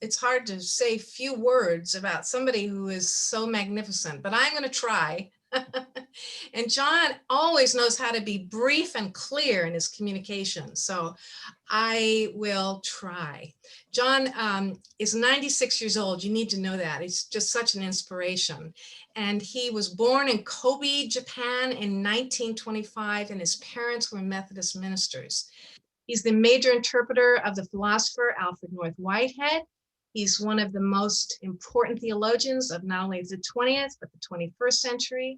it's hard to say few words about somebody who is so magnificent, but I'm going to try. And John always knows how to be brief and clear in his communication. So I will try. John is 96 years old. You need to know that. He's just such an inspiration. And he was born in Kobe, Japan in 1925, and his parents were Methodist ministers. He's the major interpreter of the philosopher Alfred North Whitehead. He's one of the most important theologians of not only the 20th, but the 21st century,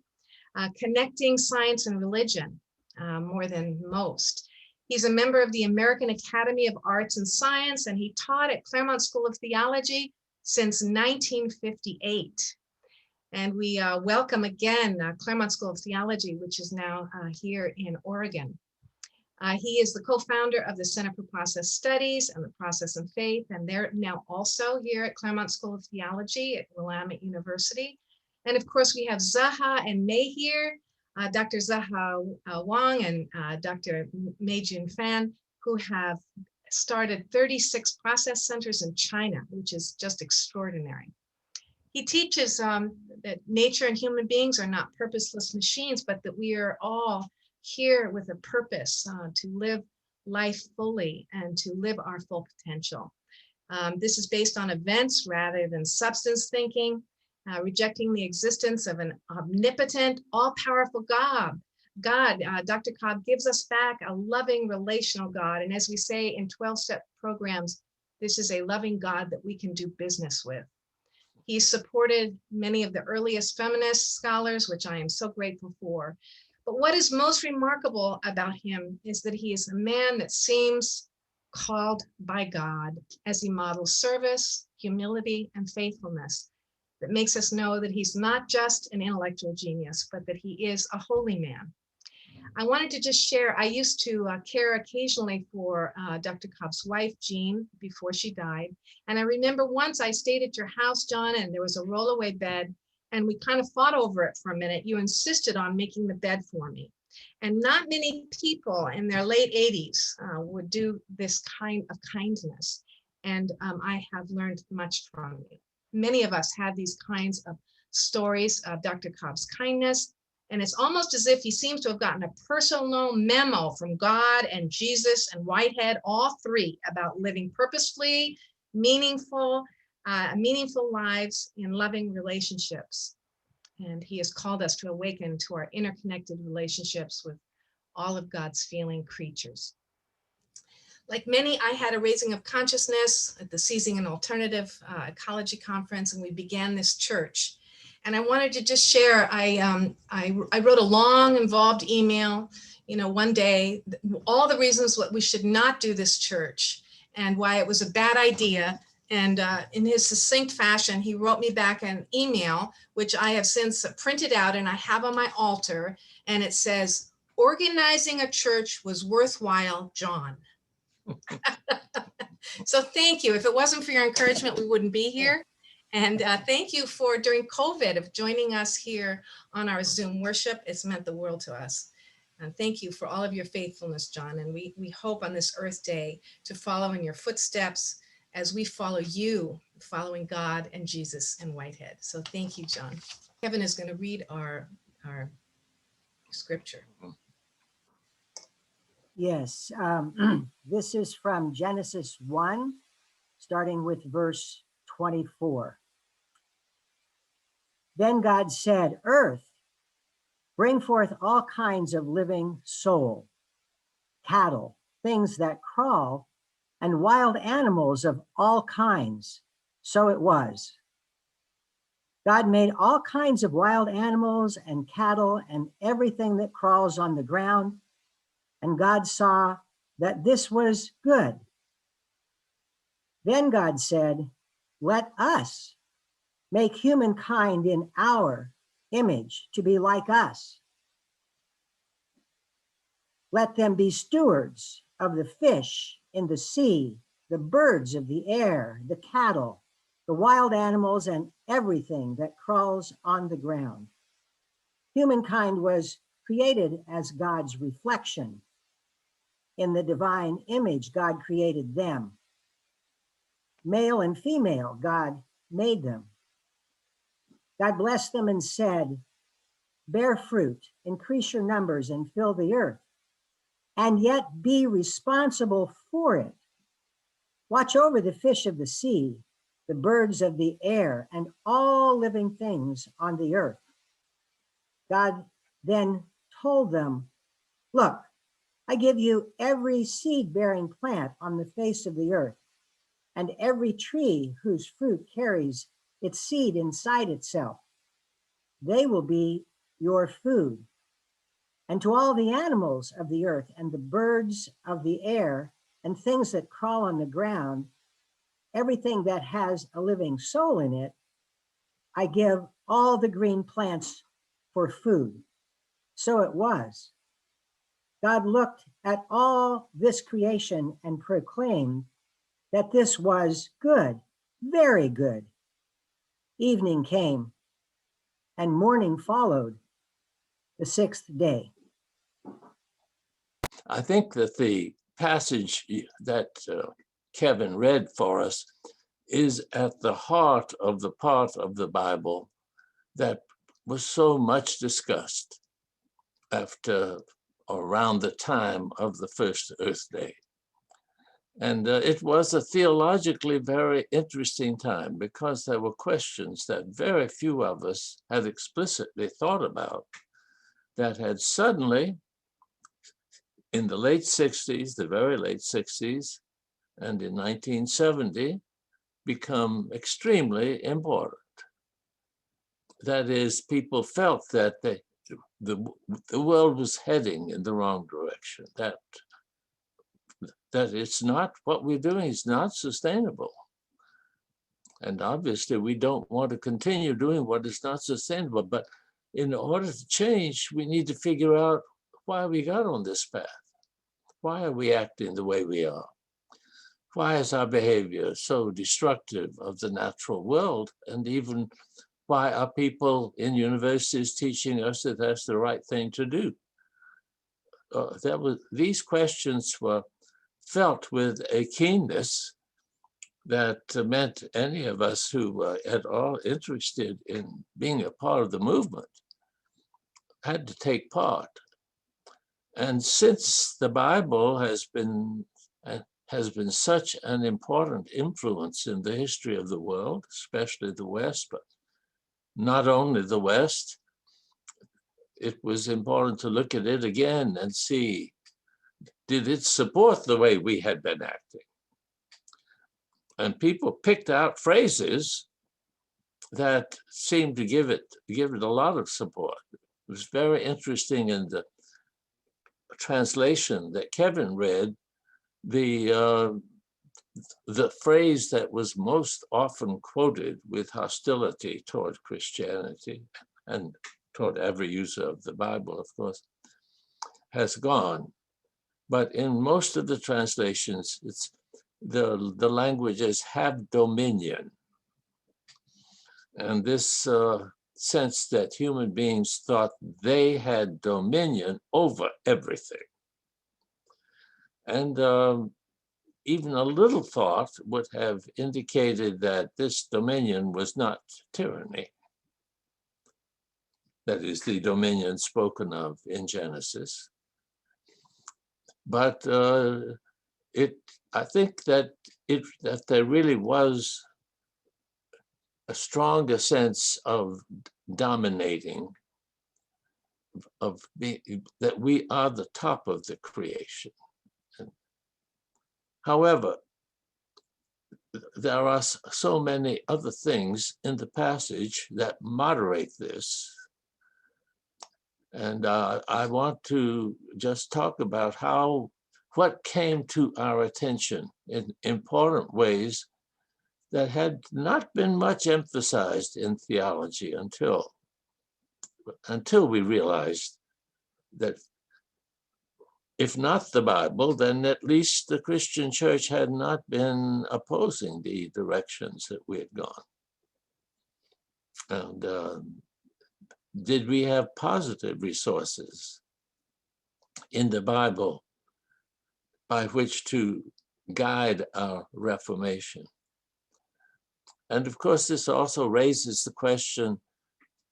connecting science and religion more than most. He's a member of the American Academy of Arts and Science, and he taught at Claremont School of Theology since 1958. And we welcome again Claremont School of Theology, which is now here in Oregon. He is the co-founder of the Center for Process Studies and the Process and Faith, and they're now also here at Claremont School of Theology at Willamette University. And of course, we have Zaha and May here, Dr. Zaha Wang and Dr. Mei Jun Fan, who have started 36 process centers in China, which is just extraordinary. He teaches that nature and human beings are not purposeless machines, but that we are all here with a purpose to live life fully and to live our full potential. This is based on events rather than substance thinking, rejecting the existence of an omnipotent, all-powerful God. Dr. Cobb gives us back a loving relational God. And as we say in 12-step programs, this is a loving God that we can do business with. He supported many of the earliest feminist scholars, which I am so grateful for. But what is most remarkable about him is that he is a man that seems called by God as he models service, humility, and faithfulness. That makes us know that he's not just an intellectual genius, but that he is a holy man. I wanted to just share, I used to care occasionally for Dr. Cobb's wife, Jean, before she died. And I remember once I stayed at your house, John, and there was a rollaway bed, and we kind of fought over it for a minute. You insisted on making the bed for me. And not many people in their late 80s would do this kind of kindness. And I have learned much from you. Many of us have these kinds of stories of Dr. Cobb's kindness. And it's almost as if he seems to have gotten a personal memo from God and Jesus and Whitehead, all three, about living purposefully, meaningful lives in loving relationships. And he has called us to awaken to our interconnected relationships with all of God's feeling creatures. Like many, I had a raising of consciousness at the Seizing an Alternative Ecology Conference, and we began this church. And I wanted to just share, I wrote a long, involved email, one day, all the reasons what we should not do this church and why it was a bad idea. And in his succinct fashion, he wrote me back an email, which I have since printed out and I have on my altar. And it says, "Organizing a church was worthwhile, John." So thank you. If it wasn't for your encouragement, we wouldn't be here. And thank you for, during COVID, of joining us here on our Zoom worship. It's meant the world to us. And thank you for all of your faithfulness, John. And we hope on this Earth Day to follow in your footsteps as we follow you, following God and Jesus and Whitehead. So thank you, John. Kevin is going to read our scripture. Yes, this is from Genesis 1, starting with verse 24. Then God said, "Earth, bring forth all kinds of living soul, cattle, things that crawl, and wild animals of all kinds." So it was. God made all kinds of wild animals and cattle and everything that crawls on the ground. And God saw that this was good. Then God said, "Let us make humankind in our image to be like us. Let them be stewards of the fish in the sea, the birds of the air, the cattle, the wild animals, and everything that crawls on the ground." Humankind was created as God's reflection. In the divine image, God created them. Male and female, God made them. God blessed them and said, bear fruit, increase your numbers, and fill the earth, and yet be responsible for it. Watch over the fish of the sea, the birds of the air, and all living things on the earth. God then told them, look, I give you every seed-bearing plant on the face of the earth, and every tree whose fruit carries its seed inside itself. They will be your food. And to all the animals of the earth and the birds of the air and things that crawl on the ground, everything that has a living soul in it, I give all the green plants for food. So it was. God looked at all this creation and proclaimed that this was good, very good. Evening came, and morning followed, the sixth day. I think that the passage that Kevin read for us is at the heart of the part of the Bible that was so much discussed after around the time of the first Earth Day. And it was a theologically very interesting time because there were questions that very few of us had explicitly thought about that had suddenly, in the late 60s, the very late 60s, and in 1970, become extremely important. That is, people felt that the world was heading in the wrong direction, that it's not, what we're doing is not sustainable. And obviously we don't want to continue doing what is not sustainable, but in order to change, we need to figure out why we got on this path. Why are we acting the way we are? Why is our behavior so destructive of the natural world? And even why are people in universities teaching us that that's the right thing to do? These questions were felt with a keenness that meant any of us who were at all interested in being a part of the movement had to take part. And since the Bible has been such an important influence in the history of the world, especially the West, but not only the West, it was important to look at it again and see, did it support the way we had been acting? And people picked out phrases that seemed to give it a lot of support. It was very interesting in the translation that Kevin read, the phrase that was most often quoted with hostility toward Christianity and toward every user of the Bible, of course, has gone. But in most of the translations, it's the language is have dominion. And this sense that human beings thought they had dominion over everything. And even a little thought would have indicated that this dominion was not tyranny. That is the dominion spoken of in Genesis. But I think that there really was a stronger sense of dominating, that we are the top of the creation. However, there are so many other things in the passage that moderate this. And I want to just talk about what came to our attention in important ways that had not been much emphasized in theology until we realized that if not the Bible, then at least the Christian church had not been opposing the directions that we had gone. And did we have positive resources in the Bible by which to guide our reformation? And of course, this also raises the question,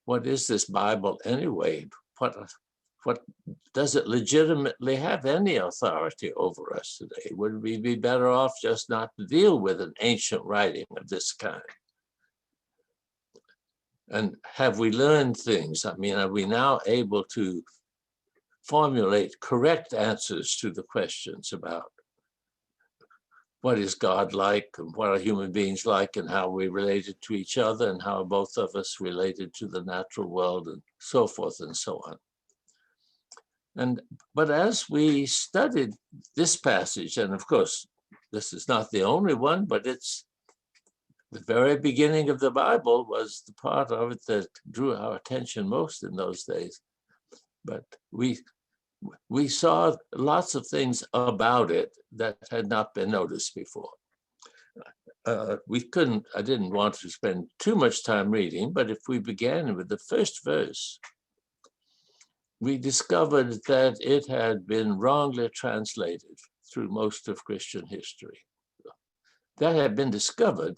what is this Bible anyway? What does it legitimately have any authority over us today? Would we be better off just not to deal with an ancient writing of this kind? And have we learned things? I mean, are we now able to formulate correct answers to the questions about what is God like, and what are human beings like, and how we related to each other, and how both of us related to the natural world, and so forth and so on. But as we studied this passage, and of course, this is not the only one, but it's the very beginning of the Bible was the part of it that drew our attention most in those days. But we saw lots of things about it that had not been noticed before. I didn't want to spend too much time reading, but if we began with the first verse, we discovered that it had been wrongly translated through most of Christian history. That had been discovered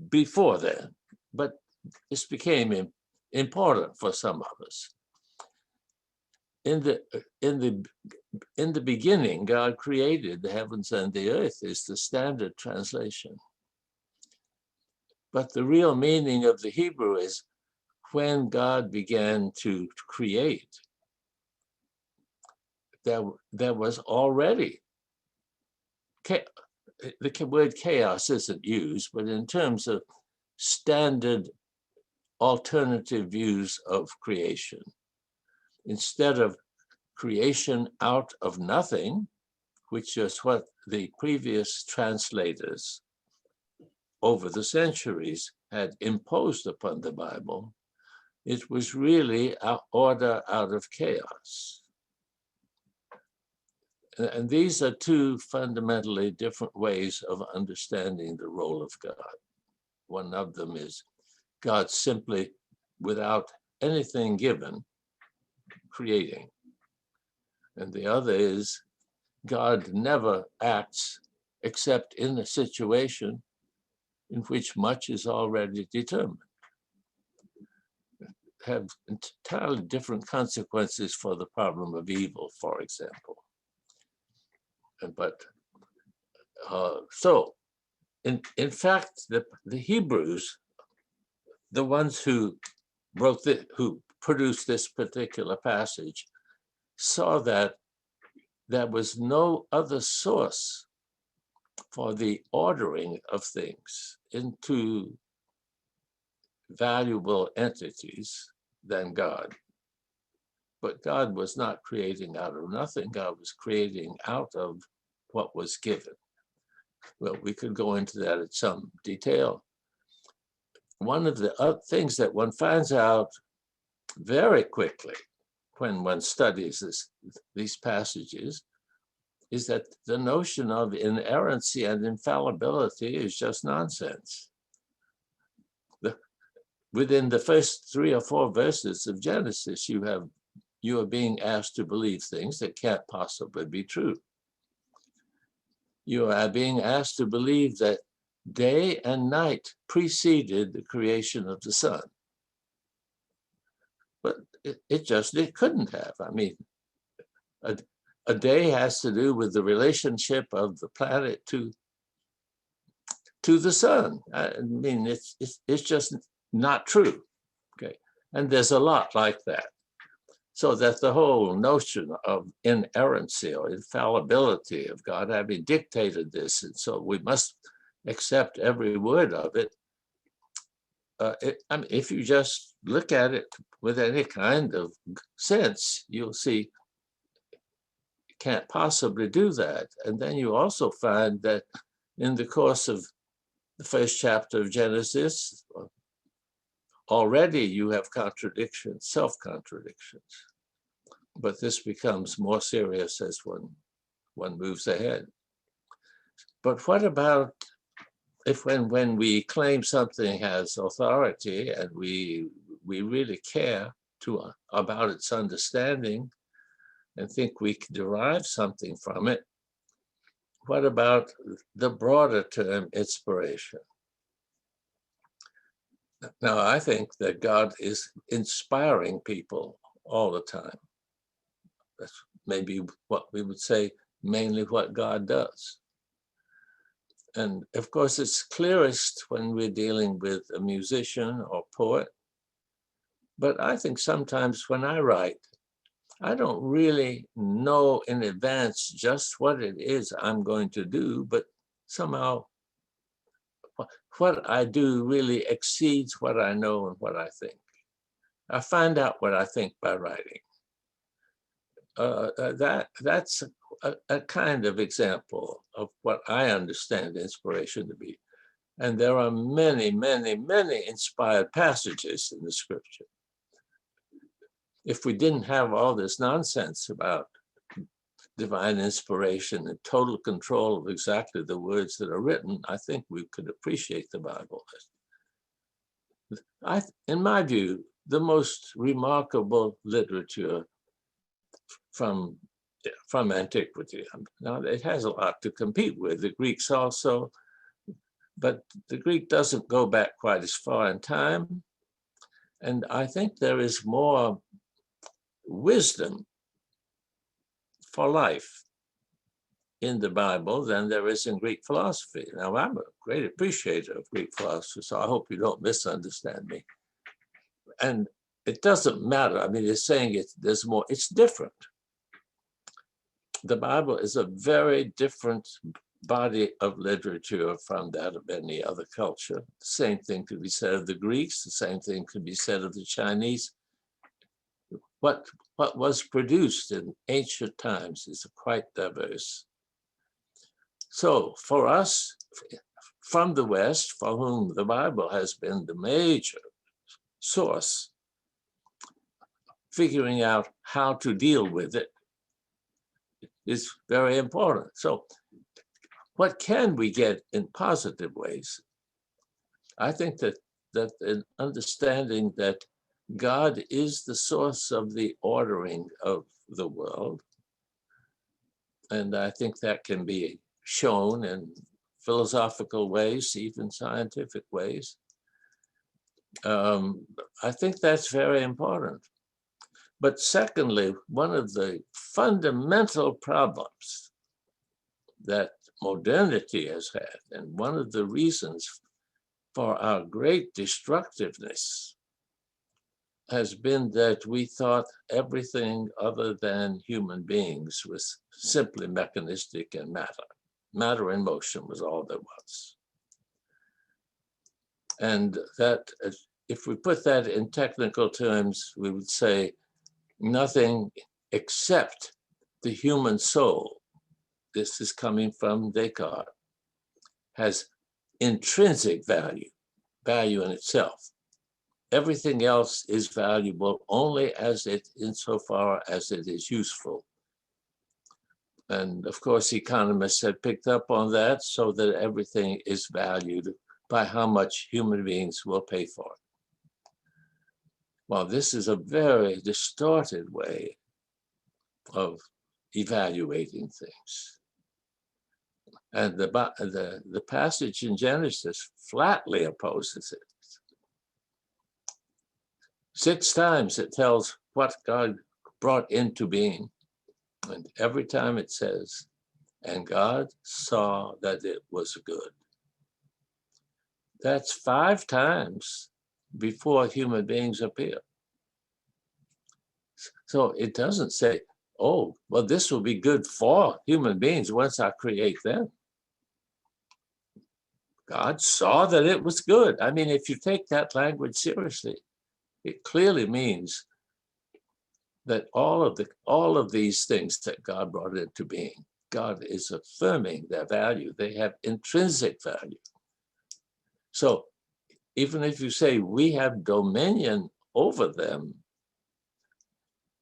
before then, but this became important for some of us. In the beginning, God created the heavens and the earth is the standard translation. But the real meaning of the Hebrew is when God began to create, there was already, the word chaos isn't used, but in terms of standard alternative views of creation, instead of creation out of nothing, which is what the previous translators over the centuries had imposed upon the Bible, it was really an order out of chaos. And these are two fundamentally different ways of understanding the role of God. One of them is God simply, without anything given, creating. And the other is God never acts except in a situation in which much is already determined. Have entirely different consequences for the problem of evil, for example. But so, in fact, the Hebrews, the ones who who produced this particular passage, saw that there was no other source for the ordering of things into valuable entities than God. But God was not creating out of nothing. God was creating out of what was given. Well, we could go into that in some detail. One of the things that one finds out very quickly when one studies these passages is that the notion of inerrancy and infallibility is just nonsense. Within the first 3 or 4 verses of Genesis, you are being asked to believe things that can't possibly be true. You are being asked to believe that day and night preceded the creation of the sun. But it couldn't have. I mean, a day has to do with the relationship of the planet to the sun. I mean, it's just not true. Okay, and there's a lot like that. So that the whole notion of inerrancy or infallibility of God having dictated this, and so we must accept every word of it. I mean, if you just look at it with any kind of sense, you'll see you can't possibly do that. And then you also find that in the course of the first chapter of Genesis, already you have contradictions, self-contradictions. But this becomes more serious as one moves ahead. But what about if when we claim something has authority and we really care about its understanding and think we can derive something from it, what about the broader term inspiration? Now, I think that God is inspiring people all the time. That's maybe what we would say, mainly what God does. And of course, it's clearest when we're dealing with a musician or poet. But I think sometimes when I write, I don't really know in advance just what it is I'm going to do, but somehow what I do really exceeds what I know and what I think. I find out what I think by writing. That's a kind of example of what I understand inspiration to be. And there are many, many, many inspired passages in the scripture. If we didn't have all this nonsense about divine inspiration and total control of exactly the words that are written, I think we could appreciate the Bible. In my view, the most remarkable literature from antiquity. Now, it has a lot to compete with, the Greeks also, but the Greek doesn't go back quite as far in time. And I think there is more wisdom for life in the Bible than there is in Greek philosophy. Now, I'm a great appreciator of Greek philosophy, so I hope you don't misunderstand me. And it doesn't matter. I mean, it's saying there's more, it's different. The Bible is a very different body of literature from that of any other culture. The same thing could be said of the Greeks, the same thing could be said of the Chinese. What was produced in ancient times is quite diverse. So for us, from the West, for whom the Bible has been the major source, figuring out how to deal with it is very important. So what can we get in positive ways? I think that an understanding that God is the source of the ordering of the world, and I think that can be shown in philosophical ways, even scientific ways. I think that's very important. But secondly, one of the fundamental problems that modernity has had, and one of the reasons for our great destructiveness, has been that we thought everything other than human beings was simply mechanistic and matter. Matter in motion was all there was. And that, if we put that in technical terms, we would say nothing except the human soul, this is coming from Descartes, has intrinsic value in itself. Everything else is valuable only insofar as it is useful. And of course, economists have picked up on that, so that everything is valued by how much human beings will pay for it. Well, this is a very distorted way of evaluating things. And the passage in Genesis flatly opposes it. 6 times it tells what God brought into being. And every time it says, and God saw that it was good. That's 5 times before human beings appear. So it doesn't say, oh, well, this will be good for human beings once I create them. God saw that it was good. I mean, if you take that language seriously, it clearly means that all of these things that God brought into being, God is affirming their value. They have intrinsic value. So even if you say we have dominion over them,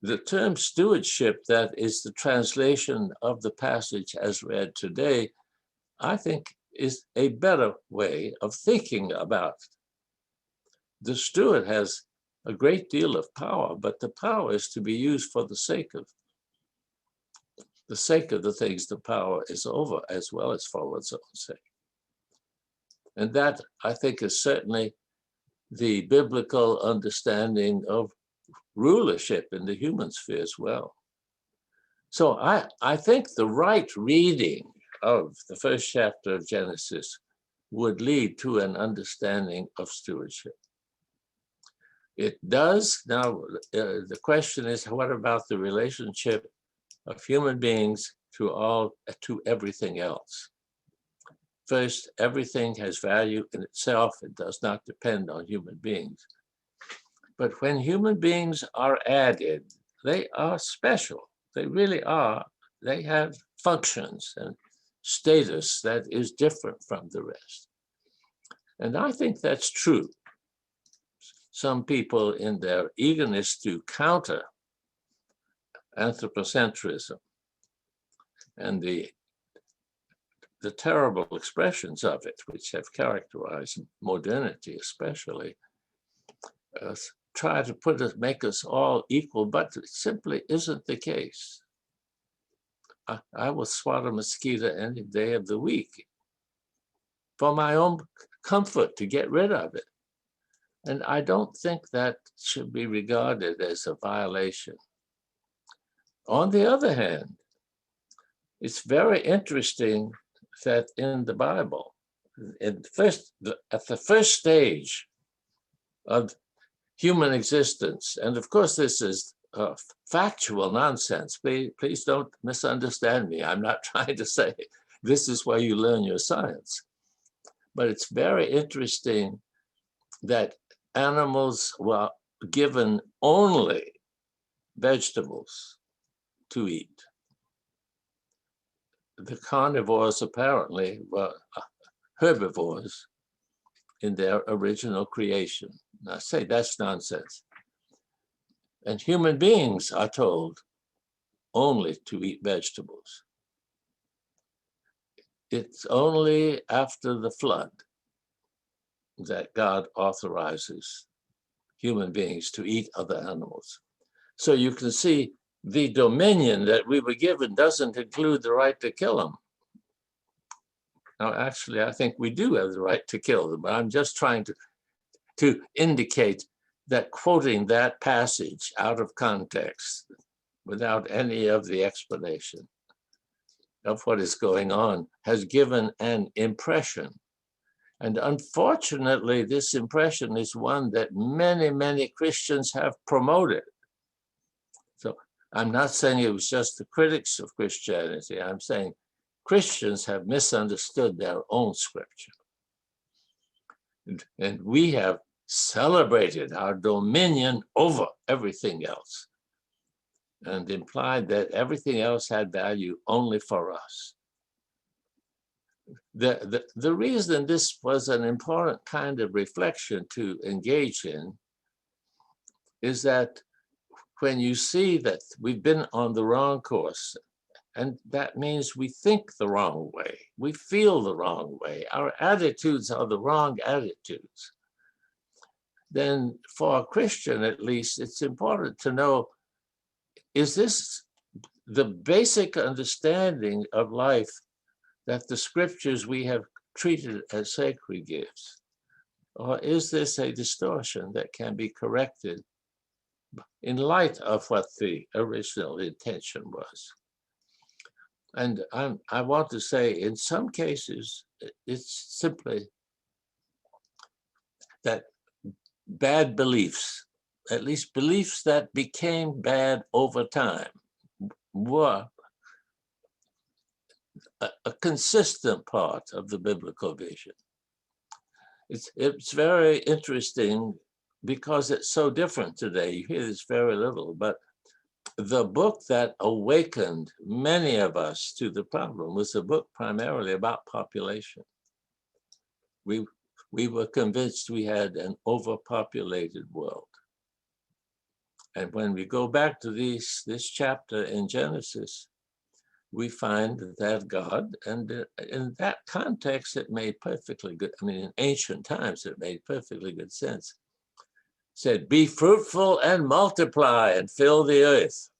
the term stewardship, that is the translation of the passage as read today, I think is a better way of thinking about it. The steward has a great deal of power, but the power is to be used for the sake of the things the power is over, as well as for its own sake. And that, I think, is certainly the biblical understanding of rulership in the human sphere as well. So I think the right reading of the first chapter of Genesis would lead to an understanding of stewardship. It does. Now, the question is, what about the relationship of human beings to everything else? First, everything has value in itself. It does not depend on human beings. But when human beings are added, they are special. They really are. They have functions and status that is different from the rest. And I think that's true. Some people, in their eagerness to counter anthropocentrism and the terrible expressions of it, which have characterized modernity especially, try to make us all equal, but it simply isn't the case. I will swat a mosquito any day of the week for my own comfort, to get rid of it. And I don't think that should be regarded as a violation. On the other hand, it's very interesting that in the Bible, at the first stage of human existence, and of course this is factual nonsense. Please don't misunderstand me. I'm not trying to say this is where you learn your science. But it's very interesting that animals were given only vegetables to eat. The carnivores apparently were herbivores in their original creation. I say that's nonsense. And human beings are told only to eat vegetables. It's only after the flood that God authorizes human beings to eat other animals. So you can see the dominion that we were given doesn't include the right to kill them. Now, actually, I think we do have the right to kill them, but I'm just trying to indicate that quoting that passage out of context without any of the explanation of what is going on has given an impression. And unfortunately, this impression is one that many, many Christians have promoted. So I'm not saying it was just the critics of Christianity. I'm saying Christians have misunderstood their own scripture. And we have celebrated our dominion over everything else and implied that everything else had value only for us. The reason this was an important kind of reflection to engage in is that when you see that we've been on the wrong course, and that means we think the wrong way, we feel the wrong way, our attitudes are the wrong attitudes, then for a Christian at least, it's important to know, is this the basic understanding of life that the scriptures we have treated as sacred gifts? Or is this a distortion that can be corrected in light of what the original intention was? And I want to say, in some cases, it's simply that bad beliefs, at least beliefs that became bad over time, were a consistent part of the biblical vision. It's very interesting because it's so different today. You hear this very little, but the book that awakened many of us to the problem was a book primarily about population. We were convinced we had an overpopulated world. And when we go back to this chapter in Genesis, we find that God, and in that context, it made perfectly good, I mean, in ancient times, it made perfectly good sense. Said, be fruitful and multiply and fill the earth.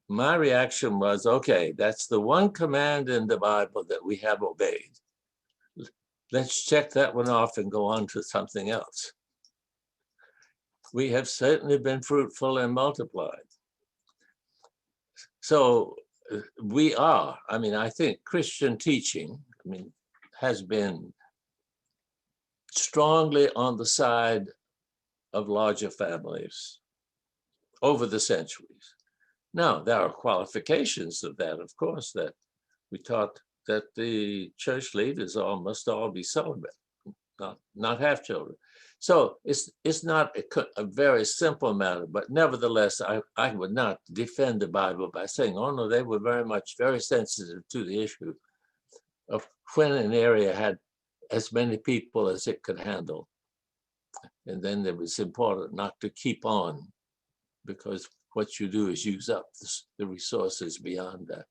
My reaction was, okay, that's the one command in the Bible that we have obeyed. let's check that one off and go on to something else. We have certainly been fruitful and multiplied. So we are, I mean, I think Christian teaching, I mean, has been strongly on the side of larger families over the centuries. Now, there are qualifications of that, of course, that we taught that the church leaders must all be celibate, not have children. So it's not a very simple matter, but nevertheless, I would not defend the Bible by saying, oh no, they were very sensitive to the issue of when an area had as many people as it could handle. And then it was important not to keep on, because what you do is use up the resources beyond that,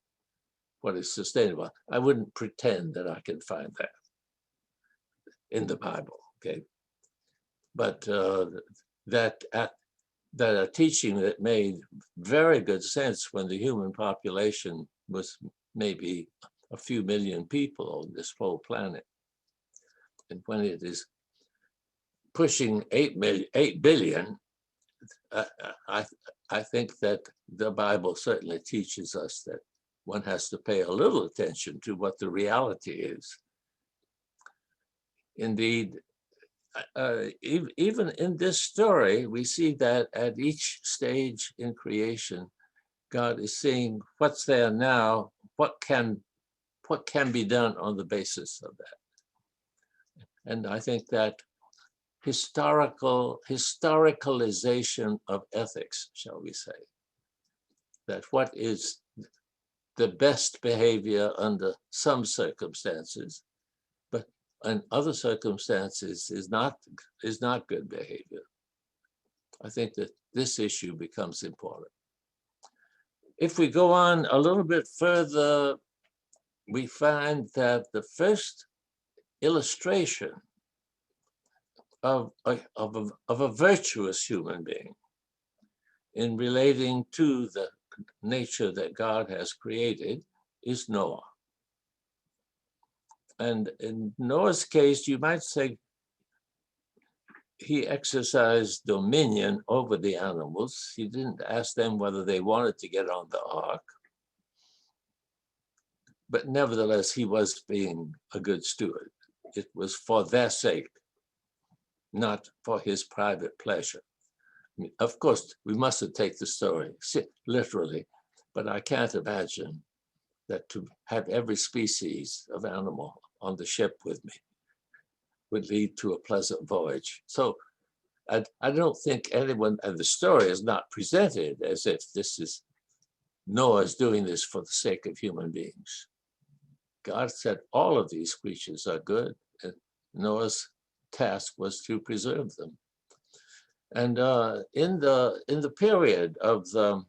what is sustainable. I wouldn't pretend that I can find that in the Bible, okay? But that a teaching that made very good sense when the human population was maybe a few million people on this whole planet. And when it is pushing 8 billion, I think that the Bible certainly teaches us that one has to pay a little attention to what the reality is. Indeed, even in this story, we see that at each stage in creation, God is seeing what's there now, what can be done on the basis of that. And I think that historicalization of ethics, shall we say, that what is the best behavior under some circumstances, but in other circumstances is not good behavior. I think that this issue becomes important. If we go on a little bit further, we find that the first illustration of a virtuous human being in relating to the nature that God has created is Noah. And in Noah's case, you might say he exercised dominion over the animals. He didn't ask them whether they wanted to get on the ark. But nevertheless, he was being a good steward. It was for their sake, not for his private pleasure. I mean, of course, we mustn't take the story literally, but I can't imagine that to have every species of animal on the ship with me would lead to a pleasant voyage. So I don't think anyone, and the story is not presented as if this is Noah's doing this for the sake of human beings. God said all of these creatures are good, and Noah's task was to preserve them. And in the period of the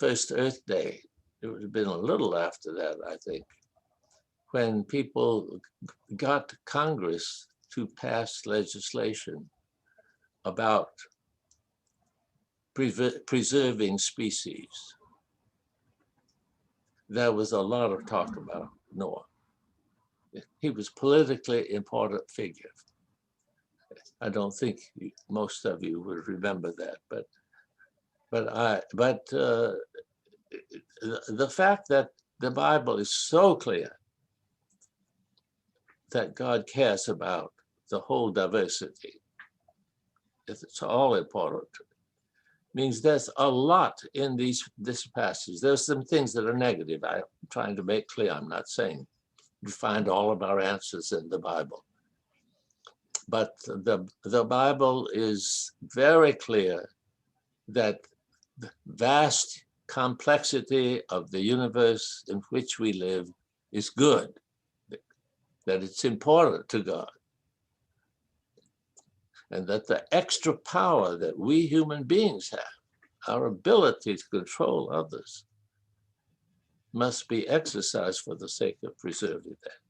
first Earth Day, it would have been a little after that, I think, when people got Congress to pass legislation about preserving species. There was a lot of talk about Noah. He was politically important figure. I don't think most of you would remember that, but the fact that the Bible is so clear that God cares about the whole diversity, it's all important, means there's a lot in this passage. There's some things that are negative. I'm trying to make clear, I'm not saying we find all of our answers in the Bible. But the Bible is very clear that the vast complexity of the universe in which we live is good, that it's important to God, and that the extra power that we human beings have, our ability to control others, must be exercised for the sake of preserving that.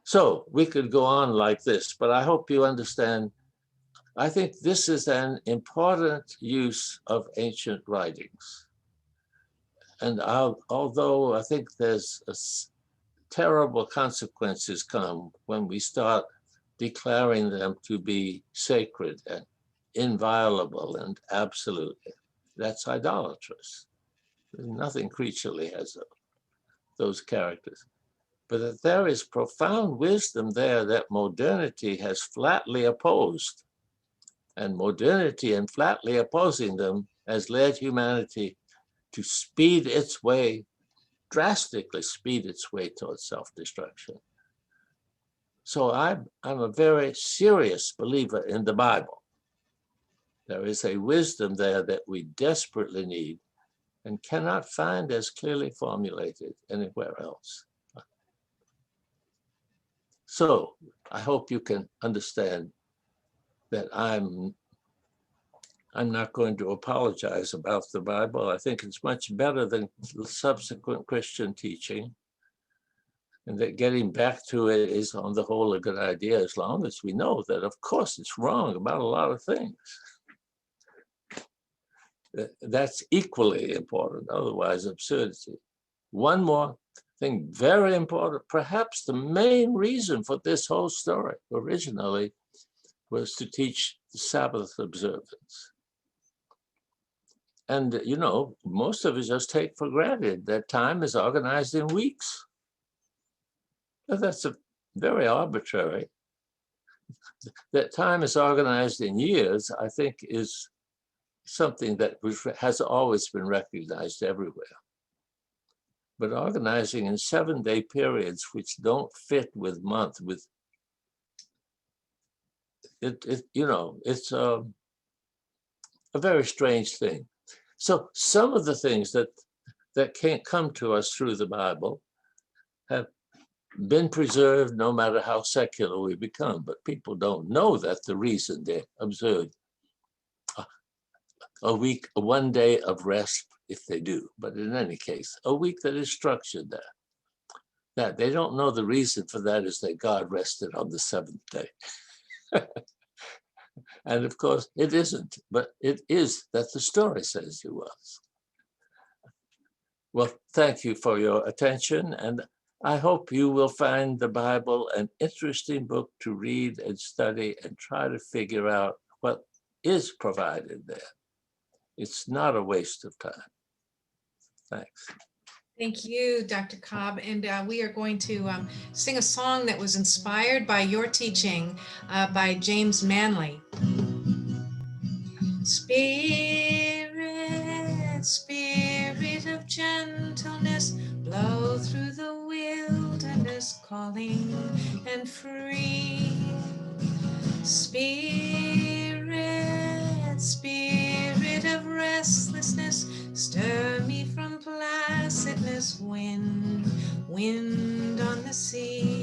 So we could go on like this, but I hope you understand, I think this is an important use of ancient writings. And although I think there's terrible consequences come when we start declaring them to be sacred and inviolable and absolute. That's idolatrous. Nothing creaturely has those characters. But that there is profound wisdom there that modernity has flatly opposed. And modernity and flatly opposing them has led humanity to speed its way, drastically speed its way towards self-destruction. So I'm a very serious believer in the Bible. There is a wisdom there that we desperately need and cannot find as clearly formulated anywhere else. So I hope you can understand that I'm not going to apologize about the Bible. I think it's much better than subsequent Christian teaching, and that getting back to it is on the whole a good idea, as long as we know that, of course, it's wrong about a lot of things. That's equally important, otherwise absurdity. One more thing, very important, perhaps the main reason for this whole story originally was to teach the Sabbath observance. And, you know, most of us just take for granted that time is organized in weeks. That's a very arbitrary. That time is organized in years, I think, is something that has always been recognized everywhere. But organizing in 7-day periods, which don't fit with month, with it you know, it's a very strange thing. So some of the things that can't come to us through the Bible have been preserved no matter how secular we become, but people don't know that the reason they're observed a week, 1 day of rest if they do, but in any case, a week that is structured there. That they don't know the reason for that is that God rested on the 7th day. And of course it isn't, but it is that the story says he was. Well, thank you for your attention, and I hope you will find the Bible an interesting book to read and study and try to figure out what is provided there. It's not a waste of time. Thanks. Thank you, Dr. Cobb. And we are going to sing a song that was inspired by your teaching by James Manley. Spirit, spirit of gentleness, blow through the wilderness, calling and free. Spirit, spirit of restlessness, stir me from placidness, wind, wind on the sea.